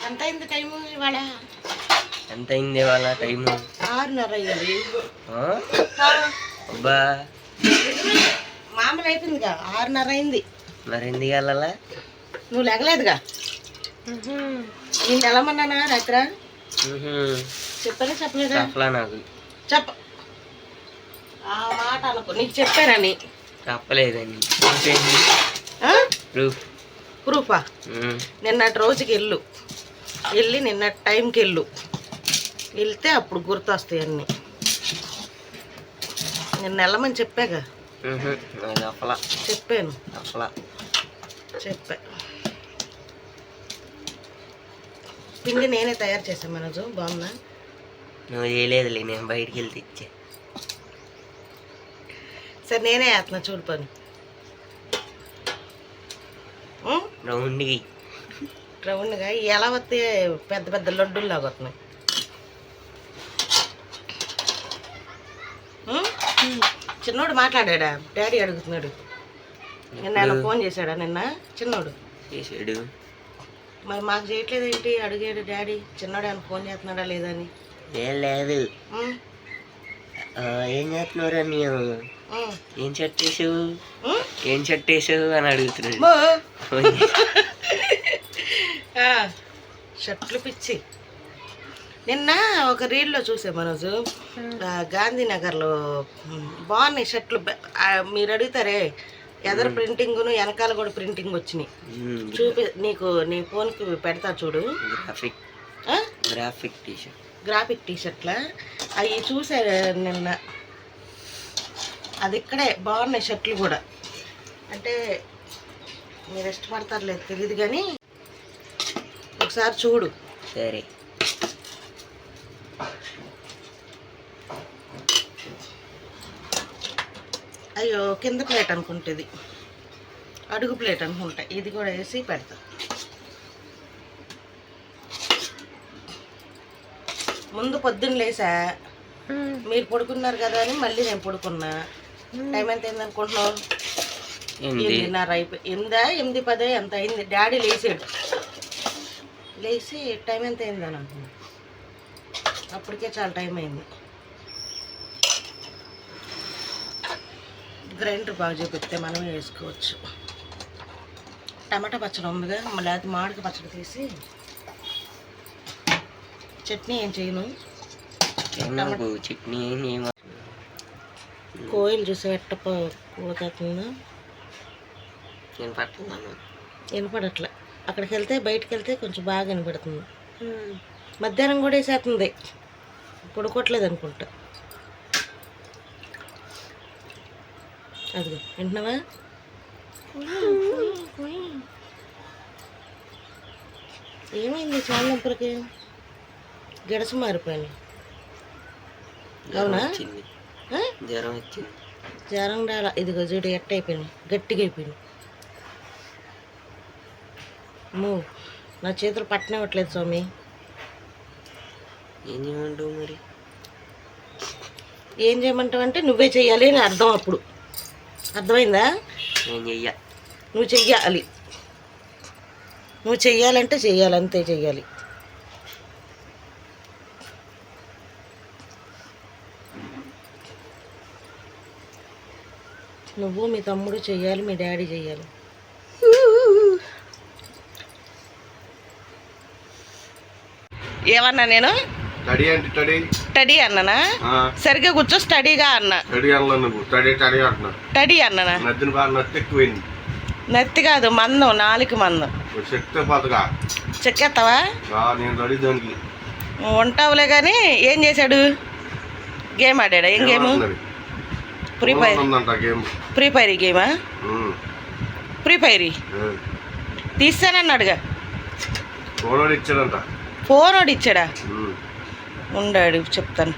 ఎంత అయింది టైము ఇవాళ? ఎంత అయింది ఇవాళ టైము? 6:30 అయింది. అబ్బా మామూలు అయిపోయిందిగా, 6:30 అయింది. మరి ఎందుకు వెళ్ళాలా? నువ్వు లేగలేదుగా. నేను వెళ్ళమన్నానా రాత్ర? చెప్పానా చెప్పలేదా? చెప్పలా నాకు. చెప్ప ఆ మాట అనుకో, నీకు చెప్పానని. చెప్పలేదని ప్రూఫ్. ప్రూఫా? నిన్నటి రోజుకి వెళ్ళి నిన్నటి టైంకి వెళ్తే అప్పుడు గుర్తొస్తాయి అన్నీ. నిన్న వెళ్ళమని చెప్పాగా. చెప్పలా. చెప్పాను. చెప్పా. పిండి నేనే తయారు చేశాను మనోజు. బాగుందా? నువ్వు చేయలేదులే, నేను బయటికి వెళ్ళి తెచ్చా. సరే నేనే వేస్తున్నా చూడు పని. రౌండ్గా ఎలా వస్తే పెద్ద పెద్ద లడ్డూల్లాగా వస్తున్నాయి. చిన్నోడు మాట్లాడా? డాడీ అడుగుతున్నాడు. నిన్న ఫోన్ చేశాడా? నిన్న చిన్నోడు చేసాడు. మరి మాకు చేయట్లేదు ఏంటి? అడిగాడు డాడీ. చిన్నోడు ఆయన ఫోన్ చేస్తున్నాడా లేదా అని. లేదు. ఏం చేస్తున్నారా నీవు? ఏం షర్ట్ వేసావు అని అడుగుతున్నాడు. షర్ట్లు పిచ్చి. నిన్న ఒక రీల్లో చూసే మనోజు, గాంధీనగర్లో బాగున్నాయి షర్ట్లు. మీరు అడుగుతారే, ఎదరు ప్రింటింగ్ను వెనకాల కూడా ప్రింటింగ్ వచ్చినాయి. నీకు నీ ఫోన్కి పెడతా చూడు. గ్రాఫిక్ టీషర్ట్లా అవి చూసారు నిన్న. అది ఇక్కడే బాగున్నాయి షర్ట్లు కూడా. అంటే మీరు ఇష్టపడతారు లేదు తెలియదు కానీ ఒకసారి చూడు. సరే. అయ్యో కింద ప్లేట్ అనుకుంటుంది, అడుగు ప్లేట్ అనుకుంటా. ఇది కూడా వేసి పెడతా. ముందు పొద్దున్న లేసా, మీరు పడుకున్నారు కదా అని మళ్ళీ నేను పడుకున్నా. టైం ఎంత అయింది అనుకుంటున్నావు? 8:30 అయిపోయి 8:10 ఎంత అయింది. డాడీ లేచి టైం ఎంత అయింది అని అంటున్నా. అప్పటికే చాలా టైం అయింది. గ్రైండర్ బాగా చూపిస్తే మనమే వేసుకోవచ్చు. టమాటా పచ్చడి ఉందిగా, మళ్ళీ అది మామిడికాయ పచ్చడి తీసి. చట్నీ ఏం చేయను. చట్నీ కోయిలు చూసా ఎట్ట పోతుందా? వినపడట్లే. అక్కడికి వెళ్తే బయటకు వెళ్తే కొంచెం బాగా వినపడుతుంది. మధ్యాహ్నం కూడా వేసేస్తుంది. పడుకోవట్లేదు అనుకుంటా. అదిగో వింటున్నావా? ఏమైంది చాలా నొప్పులకి? గడస మారిపోయింది. అవునా? జ్వరం రాలా. ఇదిగో చూడు ఎట్ట అయిపోయింది, గట్టిగా అయిపోయింది. నా చేతులు పట్టనివ్వట్లేదు స్వామి. ఏం చేయమంటావు మరి? ఏం చేయమంటావు అంటే నువ్వే చెయ్యాలి అని అర్థం. అప్పుడు అర్థమైందా? నువ్వు చెయ్యాలి. నువ్వు చెయ్యాలంటే చెయ్యాలి, అంతే చెయ్యాలి. నువ్వు మీ తమ్ముడు చెయ్యాలి, మీ డాడీ చెయ్యాలి. ఏమన్నా నేను? స్టడీ అన్నానా? సరిగ్గా కూర్చో. స్టడీగా అన్నా. స్టడీ అన్నానా? నత్తి కాదు, మందం, 4 మందం. చెక్కేస్తావా? ఉంటావులే కానీ. ఏం చేశాడు? గేమ్ ఆడాడా? ఏం గేము? ఫ్రీ ఫైర్ గేమా? ఫ్రీ ఫైర్ తీస్తానన్నాడుగా. ఫోన్ వాడు ఇచ్చాడా? ఉండాడు చెప్తాను.